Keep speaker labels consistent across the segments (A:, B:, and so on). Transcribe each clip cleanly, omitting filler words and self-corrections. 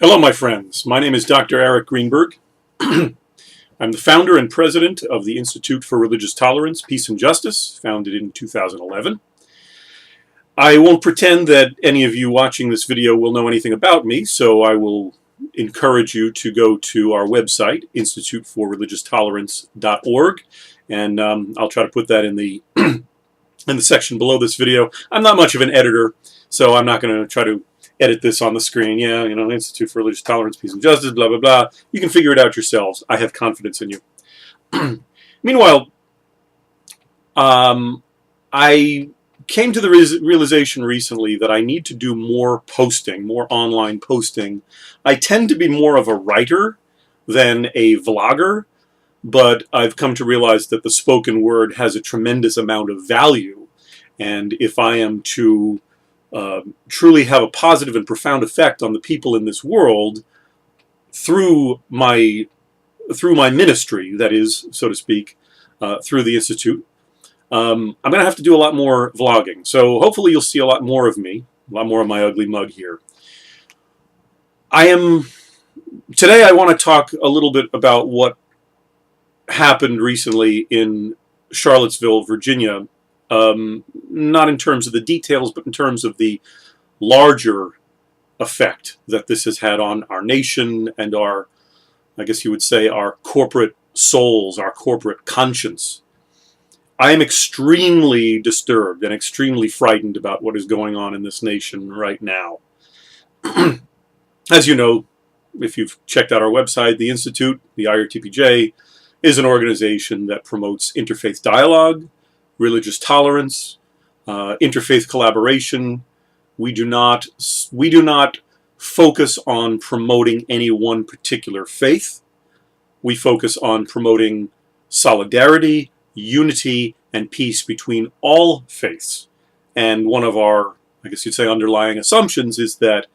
A: Hello, my friends. My name is Dr. Eric Greenberg. I'm the founder and president of the Institute for Religious Tolerance, Peace and Justice, founded in 2011. I won't pretend that any of you watching this video will know anything about me, so I will encourage you to go to our website, instituteforreligiousTolerance.org, and I'll try to put that in the in the section below this video. I'm not much of an editor, so I'm not going to try to edit this on the screen. Yeah, you know, Institute for Religious Tolerance, Peace and Justice, blah, blah, blah. You can figure it out yourselves. I have confidence in you. Meanwhile, I came to the realization recently that I need to do more posting, more online posting. I tend to be more of a writer than a vlogger, but I've come to realize that the spoken word has a tremendous amount of value. And if I am to truly have a positive and profound effect on the people in this world through my ministry, that is, so to speak, through the Institute, I'm going to have to do a lot more vlogging. So hopefully you'll see a lot more of me, a lot more of my ugly mug here. Today I want to talk a little bit about what happened recently in Charlottesville, Virginia. Not in terms of the details, but in terms of the larger effect that this has had on our nation and our, I guess you would say, our corporate souls, our corporate conscience. I am extremely disturbed and extremely frightened about what is going on in this nation right now. As you know, if you've checked out our website, the Institute, the IRTPJ, is an organization that promotes interfaith dialogue, religious tolerance, interfaith collaboration. We do not focus on promoting any one particular faith. We focus on promoting solidarity, unity, and peace between all faiths. And one of our, I guess you'd say, underlying assumptions is that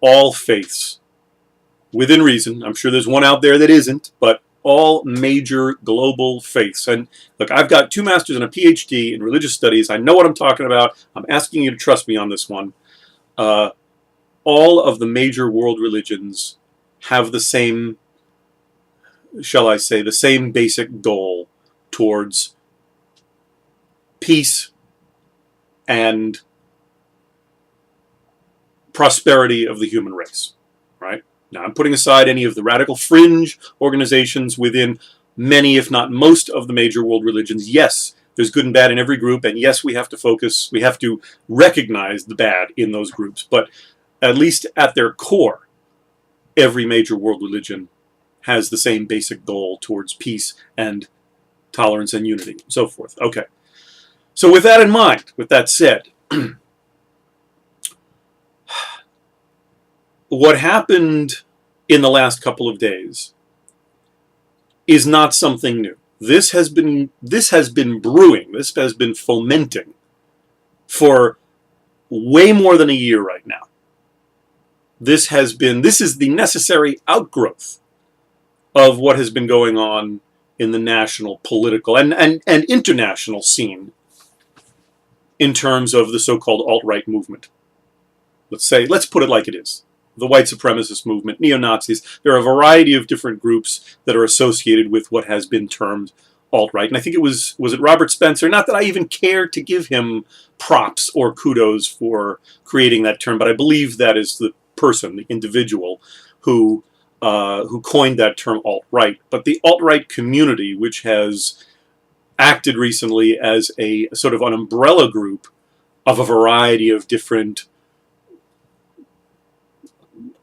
A: all faiths, within reason, I'm sure there's one out there that isn't, but all major global faiths. And look, I've got 2 masters and a PhD in religious studies. I know what I'm talking about. I'm asking you to trust me on this one. All of the major world religions have the same, shall I say, the same basic goal towards peace and prosperity of the human race, right? Now, I'm putting aside any of the radical fringe organizations within many, if not most, of the major world religions. Yes, there's good and bad in every group, and yes, we have to recognize the bad in those groups. But at least at their core, every major world religion has the same basic goal towards peace and tolerance and unity, and so forth. Okay. So with that in mind, with that said, what happened in the last couple of days is not something new. This has been brewing, this has been fomenting for way more than a year right now. This is the necessary outgrowth of what has been going on in the national, political, and international scene in terms of the so-called alt-right movement. Let's put it like it is. The white supremacist movement, neo-Nazis. There are a variety of different groups that are associated with what has been termed alt-right. And I think was it Robert Spencer? Not that I even care to give him props or kudos for creating that term, but I believe that is the person, the individual, who coined that term alt-right. But the alt-right community, which has acted recently as a sort of an umbrella group of a variety of different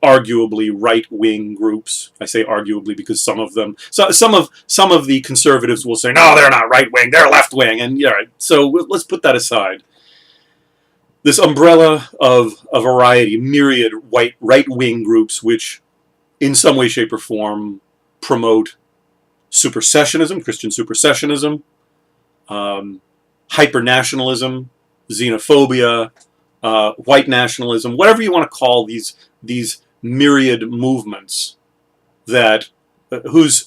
A: arguably right-wing groups. I say arguably because some of them, some of the conservatives will say, no, they're not right-wing, they're left-wing, and yeah, so let's put that aside. This umbrella of a variety, myriad right-wing groups, which in some way, shape, or form promote supersessionism, Christian supersessionism, hyper-nationalism, xenophobia, white nationalism, whatever you want to call these myriad movements that whose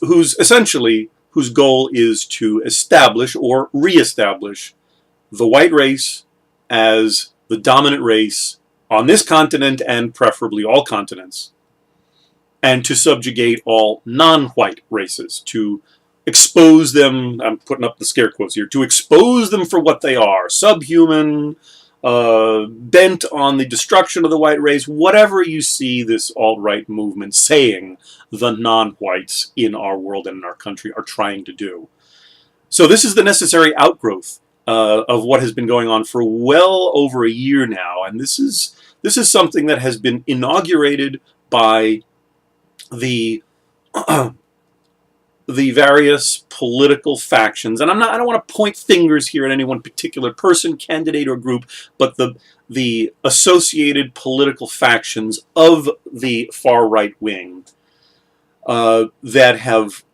A: goal is to establish or reestablish the white race as the dominant race on this continent and preferably all continents. and to subjugate all non-white races, to expose them, I'm putting up the scare quotes here, to expose them for what they are, subhuman, bent on the destruction of the white race, whatever you see this alt-right movement saying the non-whites in our world and in our country are trying to do. So this is the necessary outgrowth of what has been going on for well over a year now, and this is something that has been inaugurated by the the various political factions, and I don't want to point fingers here at any one particular person, candidate, or group, but the associated political factions of the far right wing that have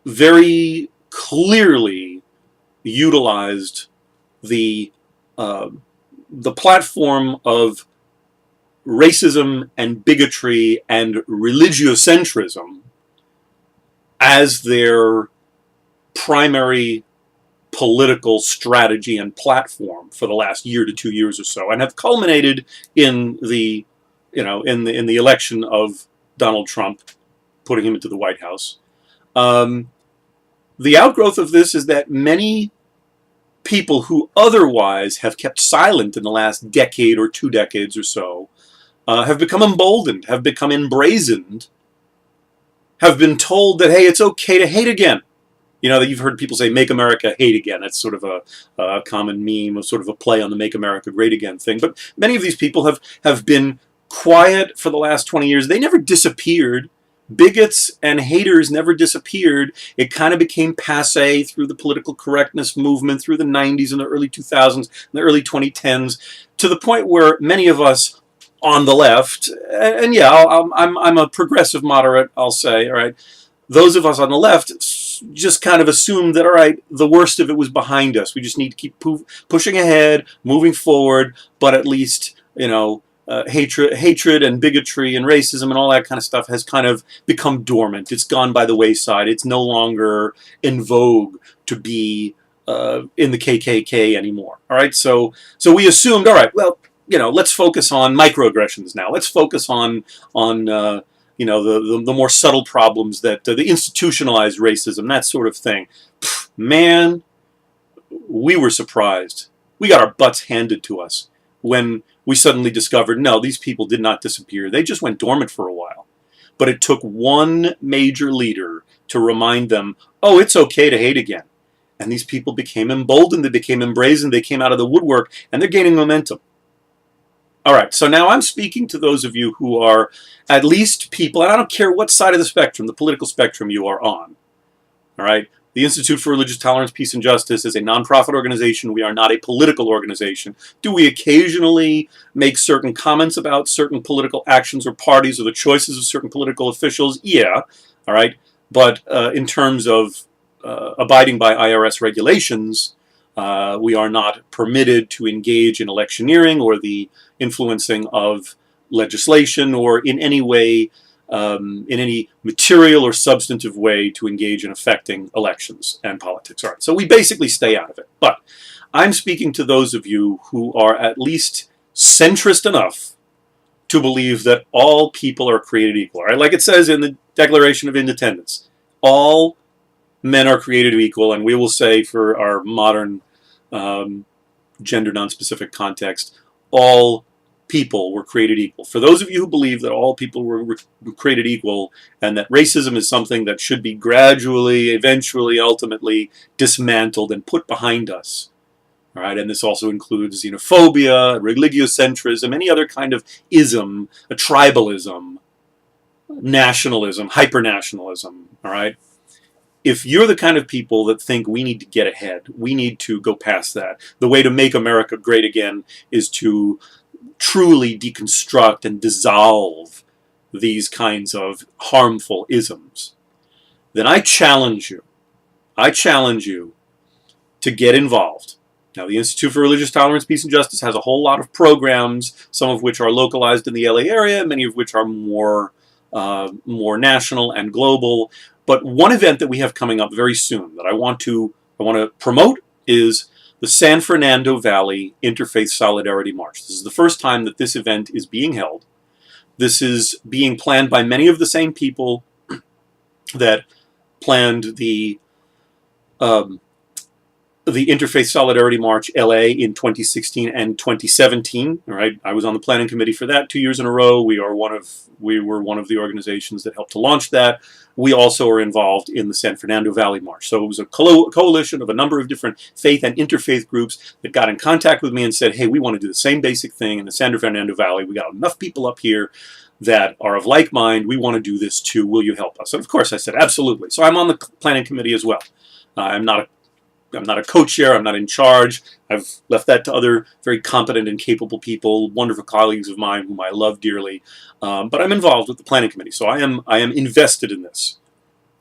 A: very clearly utilized the platform of racism and bigotry and religiocentrism as their primary political strategy and platform for the last year to 2 years or so, and have culminated in the in the election of Donald Trump, putting him into the White House. The outgrowth of this is that many people who otherwise have kept silent in the last decade or 2 decades or so have become emboldened, have become embrazened, have been told that, hey, it's okay to hate again. That you've heard people say, make America hate again. That's sort of a common meme, or sort of a play on the make America great again thing. But many of these people have been quiet for the last 20 years. They never disappeared. Bigots and haters never disappeared. It kind of became passé through the political correctness movement through the 90s and the early 2000s and the early 2010s, to the point where many of us on the left, and yeah, I'm a progressive moderate, I'll say, all right, those of us on the left just kind of assumed that, all right, the worst of it was behind us. We just need to keep pushing ahead, moving forward, but at least, hatred and bigotry and racism and all that kind of stuff has kind of become dormant. It's gone by the wayside. It's no longer in vogue to be in the KKK anymore. All right, so we assumed, all right, well, let's focus on microaggressions now. Let's focus on the more subtle problems, that the institutionalized racism, that sort of thing. Man, we were surprised. We got our butts handed to us when we suddenly discovered, no, these people did not disappear. They just went dormant for a while. But it took one major leader to remind them, oh, it's okay to hate again. And these people became emboldened, they became embrazened, they came out of the woodwork, and they're gaining momentum. All right, so now I'm speaking to those of you who are at least people, and I don't care what side of the spectrum, the political spectrum you are on. All right, the Institute for Religious Tolerance, Peace, and Justice is a nonprofit organization. We are not a political organization. Do we occasionally make certain comments about certain political actions or parties or the choices of certain political officials? Yeah, all right, but in terms of abiding by IRS regulations, we are not permitted to engage in electioneering or the influencing of legislation, or in any way, in any material or substantive way, to engage in affecting elections and politics. All right, so we basically stay out of it. But I'm speaking to those of you who are at least centrist enough to believe that all people are created equal. Right? Like it says in the Declaration of Independence, all men are created equal, and we will say, for our modern gender non-specific context, all people were created equal. For those of you who believe that all people were created equal, and that racism is something that should be gradually, eventually, ultimately dismantled and put behind us, all right, and this also includes xenophobia, religiocentrism, any other kind of ism, a tribalism, nationalism, hyper-nationalism, all right? If you're the kind of people that think we need to get ahead, we need to go past that. The way to make America great again is to truly deconstruct and dissolve these kinds of harmful isms. Then I challenge you to get involved. Now, the Institute for Religious Tolerance, Peace, and Justice has a whole lot of programs, some of which are localized in the LA area, many of which are more national and global. But one event that we have coming up very soon that I want to promote is the San Fernando Valley Interfaith Solidarity March. This is the first time that this event is being held. This is being planned by many of the same people that planned the Interfaith Solidarity March LA in 2016 and 2017. All right, I was on the planning committee for that 2 years in a row. We were one of the organizations that helped to launch that. We also are involved in the San Fernando Valley March. So it was a coalition of a number of different faith and interfaith groups that got in contact with me and said, hey, we want to do the same basic thing in the San Fernando Valley. We got enough people up here that are of like mind. We want to do this too. Will you help us? And of course I said, absolutely. So I'm on the planning committee as well. I'm not a co-chair. I'm not in charge. I've left that to other very competent and capable people, wonderful colleagues of mine whom I love dearly. But I'm involved with the planning committee, so I am invested in this.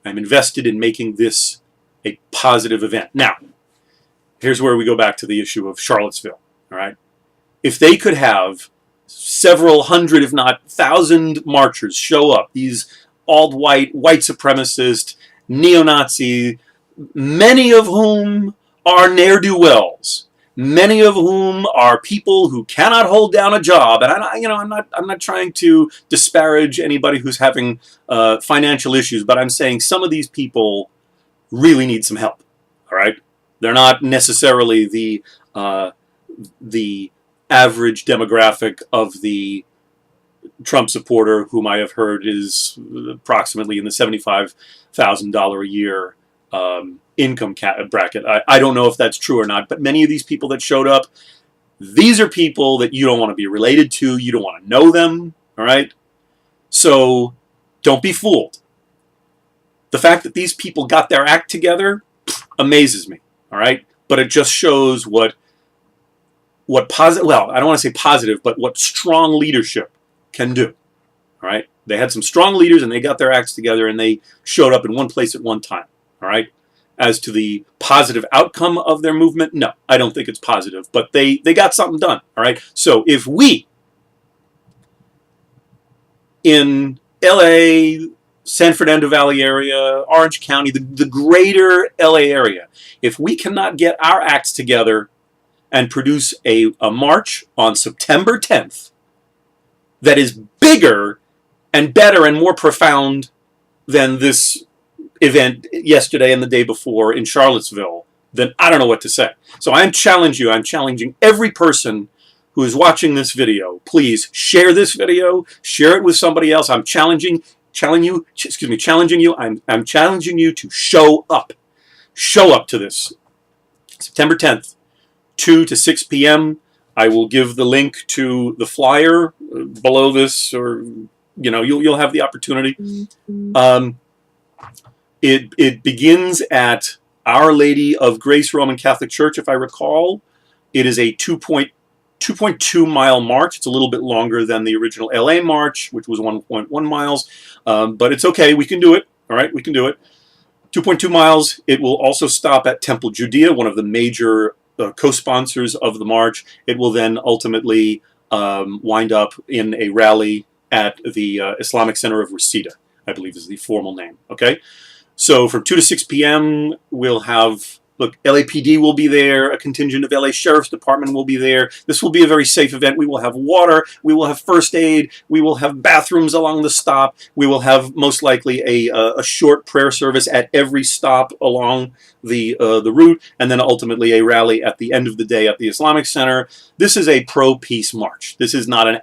A: I'm invested in making this a positive event. Now, here's where we go back to the issue of Charlottesville. All right, if they could have several hundred, if not 1,000 marchers show up, these alt-white, white supremacist, neo-Nazi, many of whom are ne'er-do-wells, many of whom are people who cannot hold down a job. And I'm not trying to disparage anybody who's having financial issues, but I'm saying some of these people really need some help. All right, they're not necessarily the average demographic of the Trump supporter, whom I have heard is approximately in the $75,000 a year income bracket. I don't know if that's true or not, but many of these people that showed up, these are people that you don't want to be related to. You don't want to know them, all right? So don't be fooled. The fact that these people got their act together amazes me, all right? But it just shows what positive, well, I don't want to say positive, but what strong leadership can do, all right? They had some strong leaders and they got their acts together and they showed up in one place at one time, all right? As to the positive outcome of their movement, no, I don't think it's positive, but they got something done, all right? So if we, in LA, San Fernando Valley area, Orange County, the greater LA area, if we cannot get our acts together and produce a march on September 10th that is bigger and better and more profound than this event yesterday and the day before in Charlottesville, then I don't know what to say. So I'm challenging every person who is watching this video. Please share this video, share it with somebody else. I'm challenging you. I'm challenging you to show up. Show up to this. September 10th, 2 to 6 p.m. I will give the link to the flyer below this, or you'll have the opportunity. It begins at Our Lady of Grace Roman Catholic Church, if I recall. It is a 2.2 mile march. It's a little bit longer than the original LA march, which was 1.1 miles. But it's okay. We can do it. All right, we can do it. 2.2 miles. It will also stop at Temple Judea, one of the major co-sponsors of the march. It will then ultimately wind up in a rally at the Islamic Center of Reseda, I believe is the formal name. Okay? So from 2 to 6 p.m., we'll have, LAPD will be there, a contingent of LA Sheriff's Department will be there. This will be a very safe event. We will have water, we will have first aid, we will have bathrooms along the stop, we will have most likely a short prayer service at every stop along the route, and then ultimately a rally at the end of the day at the Islamic Center. This is a pro-peace march. This is not an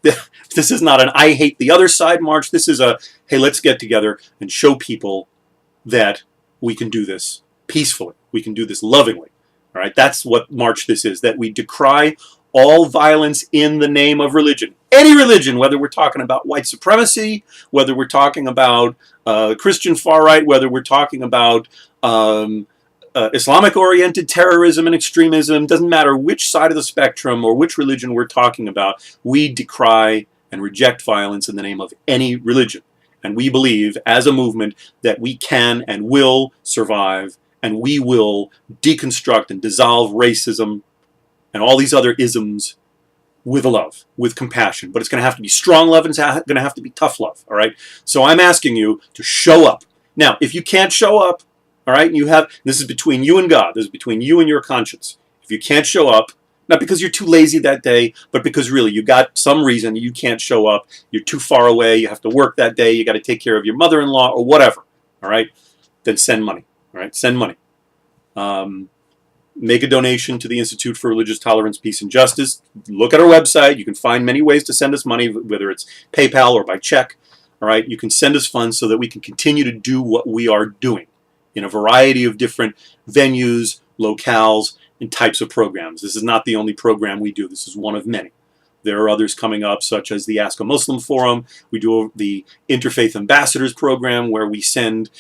A: I hate the other side march. This is a, hey, let's get together and show people that we can do this peacefully. We can do this lovingly. All right, that's what march this is, that we decry all violence in the name of religion. Any religion, whether we're talking about white supremacy, whether we're talking about Christian far-right, whether we're talking about Islamic-oriented terrorism and extremism, doesn't matter which side of the spectrum or which religion we're talking about, we decry and reject violence in the name of any religion. And we believe, as a movement, that we can and will survive, and we will deconstruct and dissolve racism and all these other isms with love, with compassion. But it's going to have to be strong love, and it's going to have to be tough love, all right? So I'm asking you to show up. Now, if you can't show up, all right, this is between you and God. This is between you and your conscience. If you can't show up, Not because you're too lazy that day, but because really you got some reason you can't show up. You're too far away. You have to work that day. You got to take care of your mother-in-law or whatever. All right? Then send money. All right? Send money. Make a donation to the Institute for Religious Tolerance, Peace, and Justice. Look at our website. You can find many ways to send us money, whether it's PayPal or by check. All right? You can send us funds so that we can continue to do what we are doing in a variety of different venues, locales, and types of programs. This is not the only program we do. This is one of many. There are others coming up, such as the Ask a Muslim Forum. We do the Interfaith Ambassadors program, where we send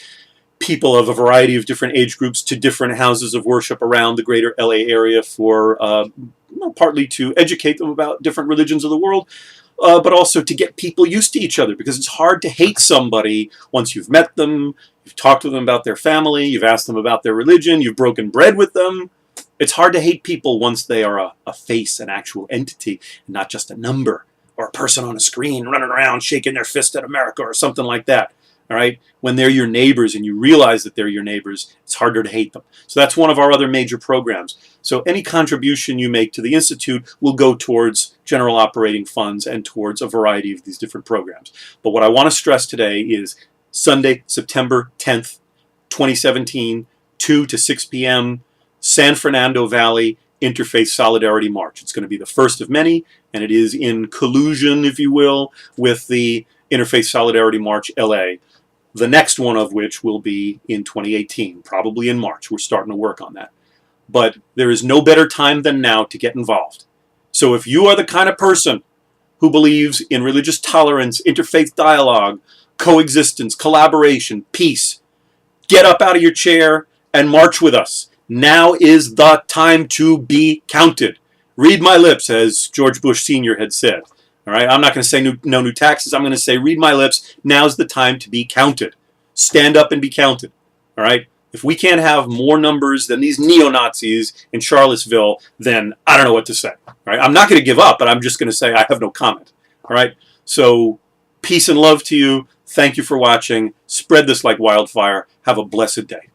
A: people of a variety of different age groups to different houses of worship around the greater LA area for partly to educate them about different religions of the world, but also to get people used to each other, because it's hard to hate somebody once you've met them, you've talked to them about their family, you've asked them about their religion, you've broken bread with them. It's hard to hate people once they are a face, an actual entity, and not just a number or a person on a screen running around shaking their fist at America or something like that. All right? When they're your neighbors and you realize that they're your neighbors, it's harder to hate them. So that's one of our other major programs. So any contribution you make to the Institute will go towards general operating funds and towards a variety of these different programs. But what I want to stress today is Sunday, September 10th, 2017, 2 to 6 p.m., San Fernando Valley Interfaith Solidarity March. It's going to be the first of many, and it is in collusion, if you will, with the Interfaith Solidarity March LA. The next one of which will be in 2018, probably in March. We're starting to work on that. But there is no better time than now to get involved. So if you are the kind of person who believes in religious tolerance, interfaith dialogue, coexistence, collaboration, peace, get up out of your chair and march with us. Now is the time to be counted. Read my lips, as George Bush Sr. had said. All right, I'm not going to say no new taxes. I'm going to say, read my lips. Now's the time to be counted. Stand up and be counted. All right? If we can't have more numbers than these neo-Nazis in Charlottesville, then I don't know what to say. All right? I'm not going to give up, but I'm just going to say I have no comment. All right? So peace and love to you. Thank you for watching. Spread this like wildfire. Have a blessed day.